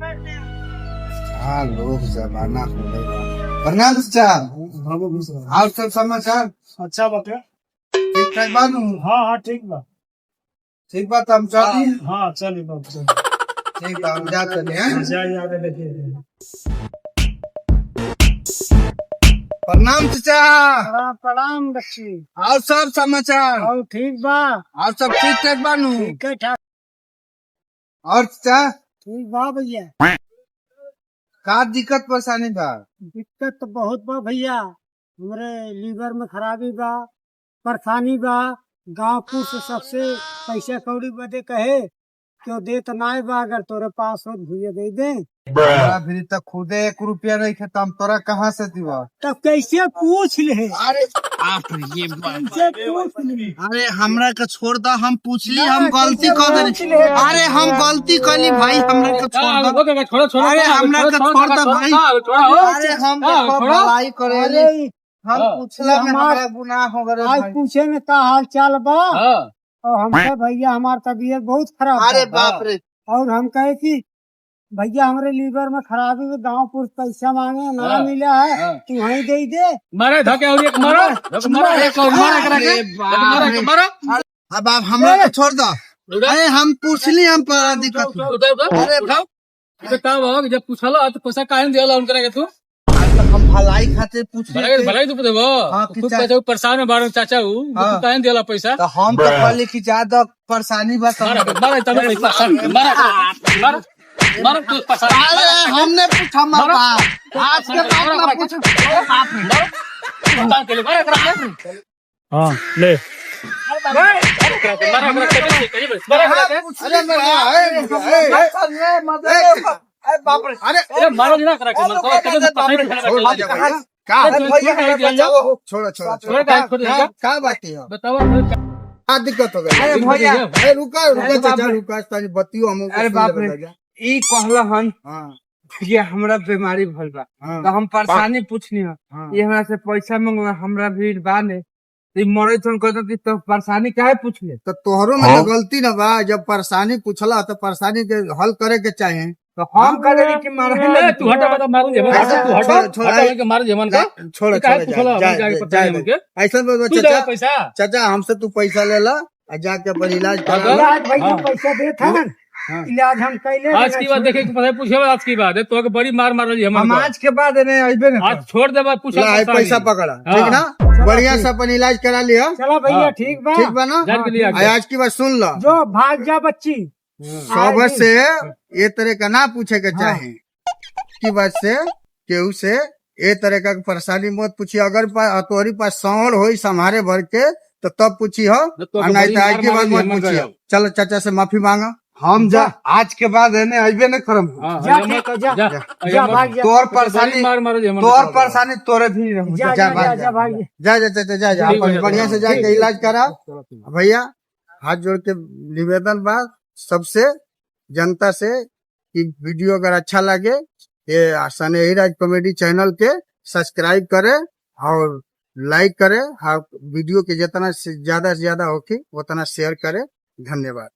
हाँ लोग जमाना हो गया। प्रणाम चाचा। और सब समाचार अच्छा बाटे। ठीक ठाक बानू? हाँ ठीक बा। ठीक बात हम चली। हाँ चली बात चली। ठीक बा हम जा चले हैं। जाइए आगे देखिए। प्रणाम चाचा। प्रणाम बच्ची। और सब समाचार और ठीक बा। और सब ठीक ठाक बानू? ठीक है ठाक। और चाचा ठीक बा भैया। का दिक्कत परेशानी बा? दिक्कत तो बहुत बा भैया। हमरे लीवर में खराबी बा, परेशानी बा। गाँवपुर से सबसे पैसा कौड़ी बदे कहे क्यों दे तो नाय बा, अगर तोरे पास हो भैया दे दे। हमरा भी तो खुदे 1 रुपया नहीं खे, हम तोरा कहाँ से दीवा? तब कैसे पूछ ले? अरे आप ये कैसे पूछ ले? अरे हमरा के छोड़ दो, हम पूछली, हम गलती कर देनी। अरे हम गलती करी भाई, हमरा के छोड़ दो। अरे हमरा के छोड़ दो भाई। अरे हम देखो भलाई करेली, हम पूछला में हमारा गुनाह हो गए आज भाई। पूछे में का हाल चाल बा। और हमसे भैया हमार तबीयत बहुत खराब अरे बा। बाप रे। और हम कहे कि भैया हमारे लीवर में खराबी में गाँवपुर पैसा मांगे ना मिला है, तू वहीं दे दे। मारे धके और एक मारो एक और मारा करा के मारो। अब आप हमरा के छोड़ दो। अरे हम पूछली, हम पर दिक्कत। अरे उठाओ इसे काम हो जब पूछलो तो पैसा काहे देला उनकरा के तू हम भलाई खातिर पूछली। भलाई तू देबो हाँ, तू कहते परेशान में बारो चाचा हूं तू काहे देला पैसा तो हम तो कहली कि ज्यादा परेशानी बस। मारा मारा तब पैसा मारा मारा तू पैसा। अरे हमने पूछा मारा, आज के बाद ना पूछो। मारा के ले मारा करा। हाँ ले। अरे बाप रे। अरे मारो ना करा के छोड़ो छोड़ो क्या बात है? बताओ क्या दिक्कत हो गई? अरे भैया, अरे रुका रुका चाचा रुका, तनी बतियो हम। अरे बाप रे, ई कहला हन हाँ ये हमरा बीमारी भल बा, हाँ तो हम परेशानी पूछनी है। हाँ। ये हमरा से पैसा मंगवा, हमरा भीड़ बा ने, ई मरे तो कहता तो परेशानी काहे पूछ ले? तो तोहरो में तो गलती न बा, जब परेशानी पूछला तो परेशानी के हल करे के चाहिए। तो हम कहे कि मारे तू हटा बता मारो जेमन तू हटा के मारो जेमन का छोड़ काहे पूछला जाके पता नहीं हमके ऐसा बोलो तू दे चाचा। पैसा चाचा हमसे तू पैसा ले ला और जाके अपन इलाज करा। इलाज भैया पैसा दे था। इलाज हम कैले। आज की बात देखे पता पूछे आज की बात है तो बड़ी मार रही हम हम आज के बाद नहीं अबे ना आज छोड़ दे बात पूछा ला, पैसा पकड़ा, ठीक ना? बढ़िया से अपन इलाज करा लिया, चलो भैया ठीक बा। ठीक बा ना? जान के लिए आज की बात सुन लो, जो भाग जा बच्ची। सब से ये तरह का ना पूछे के चाहे की बात से केहू से ये तरह का परेशानी मत पूछी। अगर तोहरी पास सौर हो हमारे भर के तो तब पूछी हो, और नहीं तो आज के बाद मत पूछी हो। चलो चाचा से माफी मांगा। हम जा आज के बाद है अबे न करम। जा जा भाग जा। तोर परेशानी मारो जेमन तोर परेशानी तोरे भी रहू। जा जा जा जा भाग जा। जा चाचा जा अपन बढ़िया से जाके इलाज करा। भैया हाथ जोड़ के निवेदन बा सबसे, जनता से, कि वीडियो अगर अच्छा लगे ये सनेही राज कॉमेडी चैनल के सब्सक्राइब करे और लाइक करे, और वीडियो के जितना से ज्यादा होके उतना शेयर करे। धन्यवाद।